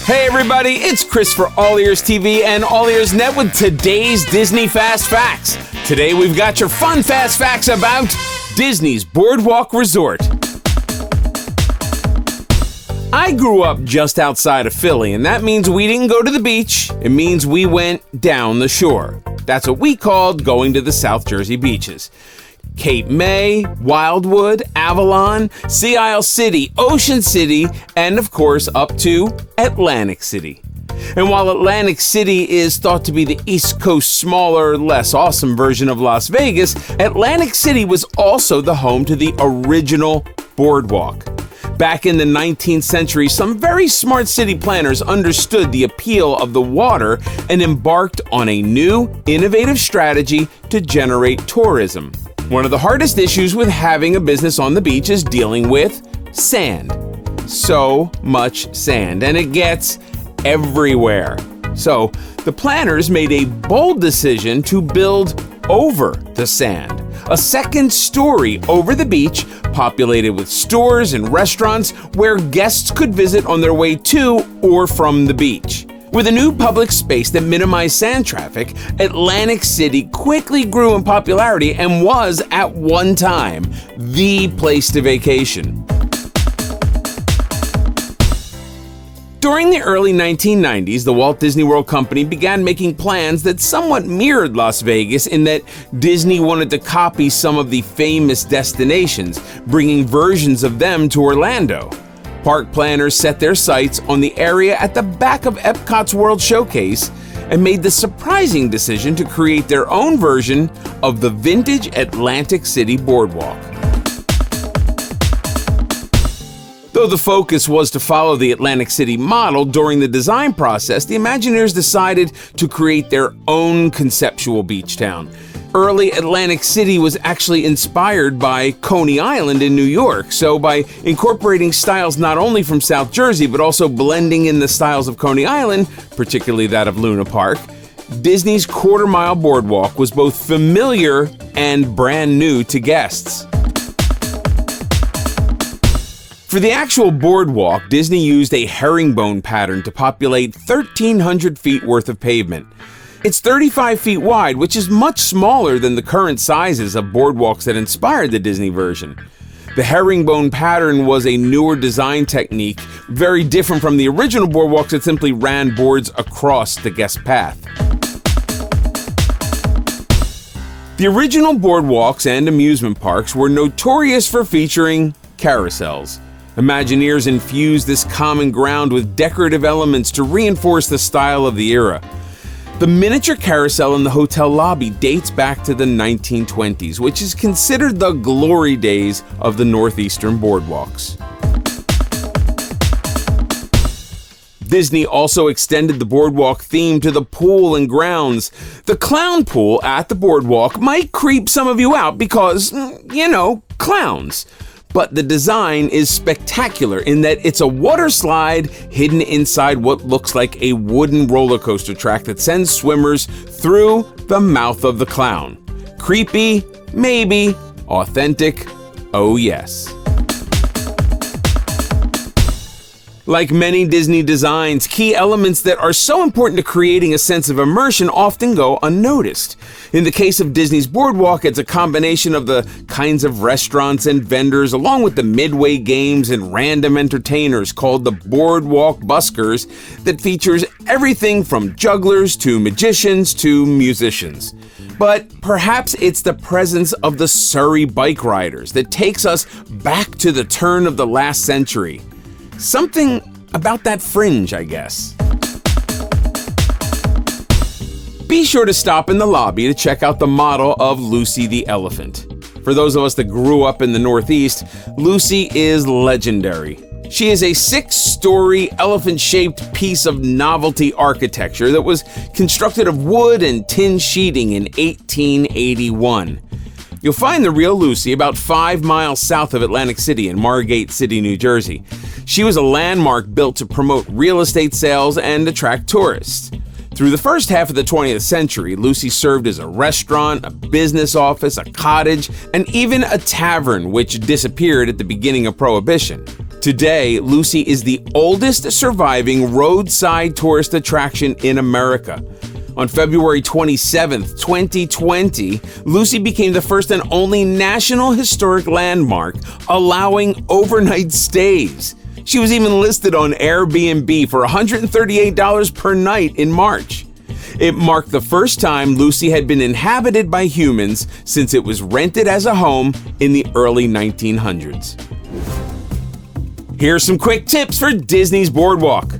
Hey everybody, it's Chris for AllEars TV and AllEars.net with today's Disney Fast Facts. Today we've got your fun fast facts about Disney's Boardwalk Resort. I grew up just outside of Philly, and that means we didn't go to the beach. It means we went down the shore. That's what we called going to the South Jersey beaches. Cape May, Wildwood, Avalon, Sea Isle City, Ocean City, and of course up to Atlantic City. And while Atlantic City is thought to be the East Coast's smaller, less awesome version of Las Vegas, Atlantic City was also the home to the original boardwalk. Back in the 19th century, some very smart city planners understood the appeal of the water and embarked on a new, innovative strategy to generate tourism. One of the hardest issues with having a business on the beach is dealing with sand. So much sand, and it gets everywhere. So the planners made a bold decision to build over the sand. A second story over the beach, populated with stores and restaurants where guests could visit on their way to or from the beach. With a new public space that minimized sand traffic, Atlantic City quickly grew in popularity and was, at one time, the place to vacation. During the early 1990s, the Walt Disney World Company began making plans that somewhat mirrored Las Vegas in that Disney wanted to copy some of the famous destinations, bringing versions of them to Orlando. Park planners set their sights on the area at the back of Epcot's World Showcase and made the surprising decision to create their own version of the vintage Atlantic City Boardwalk. Though the focus was to follow the Atlantic City model, during the design process, the Imagineers decided to create their own conceptual beach town. Early Atlantic City was actually inspired by Coney Island in New York, so by incorporating styles not only from South Jersey, but also blending in the styles of Coney Island, particularly that of Luna Park, Disney's quarter-mile boardwalk was both familiar and brand new to guests. For the actual boardwalk, Disney used a herringbone pattern to populate 1,300 feet worth of pavement. It's 35 feet wide, which is much smaller than the current sizes of boardwalks that inspired the Disney version. The herringbone pattern was a newer design technique, very different from the original boardwalks that simply ran boards across the guest path. The original boardwalks and amusement parks were notorious for featuring carousels. Imagineers infused this common ground with decorative elements to reinforce the style of the era. The miniature carousel in the hotel lobby dates back to the 1920s, which is considered the glory days of the northeastern boardwalks. Disney also extended the boardwalk theme to the pool and grounds. The clown pool at the boardwalk might creep some of you out because, clowns. But the design is spectacular in that it's a water slide hidden inside what looks like a wooden roller coaster track that sends swimmers through the mouth of the clown. Creepy? Maybe. Authentic? Oh yes. Like many Disney designs, key elements that are so important to creating a sense of immersion often go unnoticed. In the case of Disney's Boardwalk, it's a combination of the kinds of restaurants and vendors, along with the midway games and random entertainers called the Boardwalk Buskers, that features everything from jugglers to magicians to musicians. But perhaps it's the presence of the Surrey bike riders that takes us back to the turn of the last century. Something about that fringe, I guess. Be sure to stop in the lobby to check out the model of Lucy the elephant. For those of us that grew up in the Northeast, Lucy is legendary. She is a 6-story elephant-shaped piece of novelty architecture that was constructed of wood and tin sheeting in 1881. You'll find the real Lucy about 5 miles south of Atlantic City in Margate City, New Jersey. She was a landmark built to promote real estate sales and attract tourists. Through the first half of the 20th century, Lucy served as a restaurant, a business office, a cottage, and even a tavern, which disappeared at the beginning of Prohibition. Today, Lucy is the oldest surviving roadside tourist attraction in America. On February 27th, 2020, Lucy became the first and only National Historic Landmark allowing overnight stays. She was even listed on Airbnb for $138 per night in March. It marked the first time Lucy had been inhabited by humans since it was rented as a home in the early 1900s. Here's some quick tips for Disney's Boardwalk.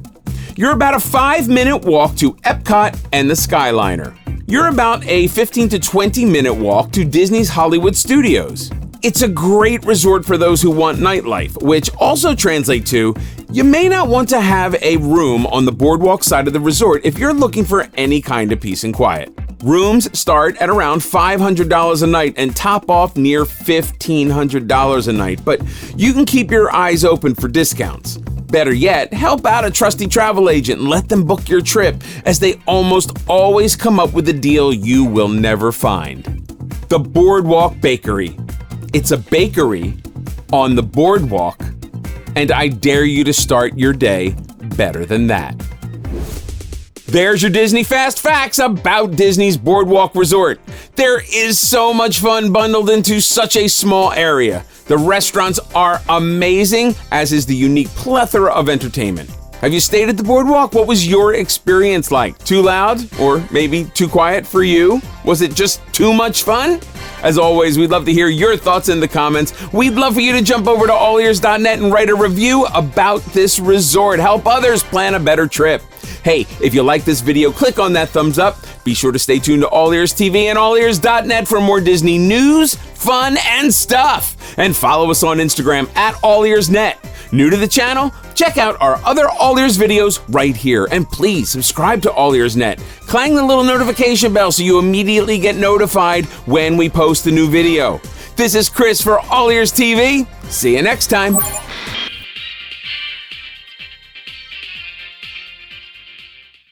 You're about a 5-minute walk to Epcot and the Skyliner. You're about a 15 to 20-minute walk to Disney's Hollywood Studios. It's a great resort for those who want nightlife, which also translates to you may not want to have a room on the boardwalk side of the resort if you're looking for any kind of peace and quiet. Rooms start at around $500 a night and top off near $1,500 a night, but you can keep your eyes open for discounts. Better yet, help out a trusty travel agent and let them book your trip, as they almost always come up with a deal you will never find. The Boardwalk Bakery. It's a bakery on the boardwalk, and I dare you to start your day better than that. There's your Disney Fast Facts about Disney's Boardwalk Resort. There is so much fun bundled into such a small area. The restaurants are amazing, as is the unique plethora of entertainment. Have you stayed at the boardwalk? What was your experience like? Too loud? Or maybe too quiet for you? Was it just too much fun? As always, we'd love to hear your thoughts in the comments. We'd love for you to jump over to AllEars.net and write a review about this resort. Help others plan a better trip. Hey, if you like this video, click on that thumbs up. Be sure to stay tuned to All Ears TV and AllEars.net for more Disney news, fun, and stuff. And follow us on Instagram at AllEars.net. New to the channel? Check out our other All Ears videos right here. And please subscribe to AllEars.net. Clang the little notification bell so you immediately get notified when we post a new video. This is Chris for All Ears TV. See you next time.